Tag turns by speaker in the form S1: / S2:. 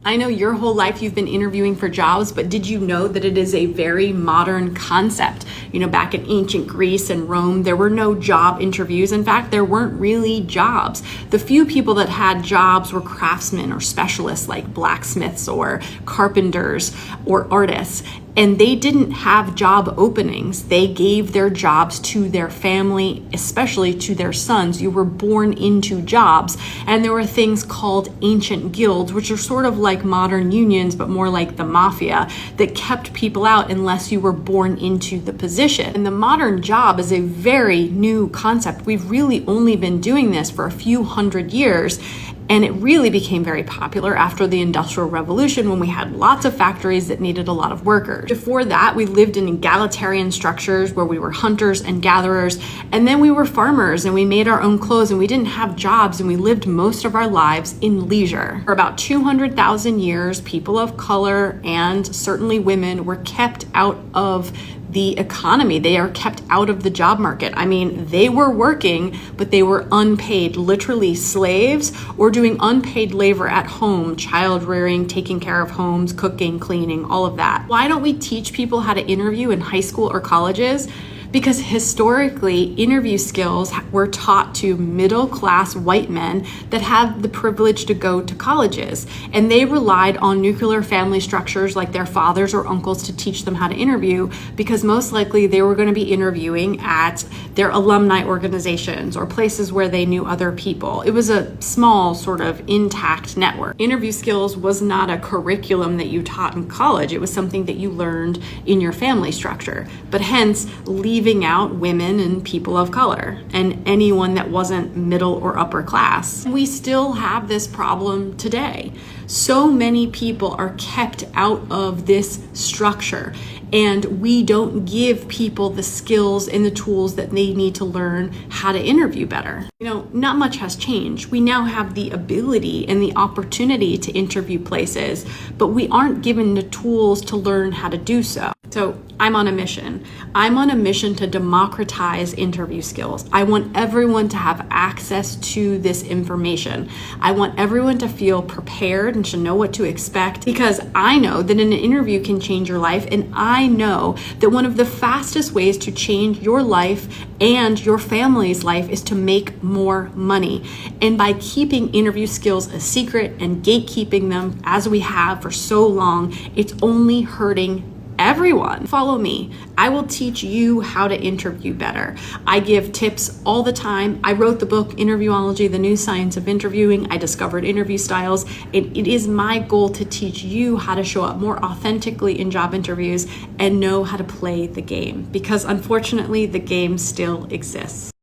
S1: I know your whole life you've been interviewing for jobs, but did you know that it is a very modern concept? Back in ancient Greece and Rome, there were no job interviews. In fact, there weren't really jobs. The few people that had jobs were craftsmen or specialists like blacksmiths or carpenters or artists. And they didn't have job openings. They gave their jobs to their family, especially to their sons. You were born into jobs. And there were things called ancient guilds, which are sort of like modern unions, but more like the mafia, that kept people out unless you were born into the position. And the modern job is a very new concept. We've really only been doing this for a few hundred years. And it really became very popular after the Industrial Revolution when we had lots of factories that needed a lot of workers. Before that, we lived in egalitarian structures where we were hunters and gatherers, and then we were farmers and we made our own clothes and we didn't have jobs and we lived most of our lives in leisure. For about 200,000 years, people of color and certainly women were kept out of the economy. They are kept out of the job market. I mean, they were working, but they were unpaid, literally slaves, or doing unpaid labor at home, child rearing, taking care of homes, cooking, cleaning, all of that. Why don't we teach people how to interview in high school or colleges? Because historically, interview skills were taught to middle-class white men that had the privilege to go to colleges. And they relied on nuclear family structures like their fathers or uncles to teach them how to interview, because most likely they were going to be interviewing at their alumni organizations or places where they knew other people. It was a small, sort of intact network. Interview skills was not a curriculum that you taught in college. It was something that you learned in your family structure. But hence, leaving out women and people of color and anyone that wasn't middle or upper class. We still have this problem today. So many people are kept out of this structure, and we don't give people the skills and the tools that they need to learn how to interview better. Not much has changed. We now have the ability and the opportunity to interview places, but we aren't given the tools to learn how to do so. So I'm on a mission. I'm on a mission to democratize interview skills. I want everyone to have access to this information. I want everyone to feel prepared and to know what to expect, because I know that an interview can change your life, and I know that one of the fastest ways to change your life and your family's life is to make more money. And by keeping interview skills a secret and gatekeeping them as we have for so long, it's only hurting everyone. Follow me. I will teach you how to interview better. I give tips all the time. I wrote the book, Interviewology, The New Science of Interviewing. I discovered interview styles. It is my goal to teach you how to show up more authentically in job interviews and know how to play the game, because unfortunately, the game still exists.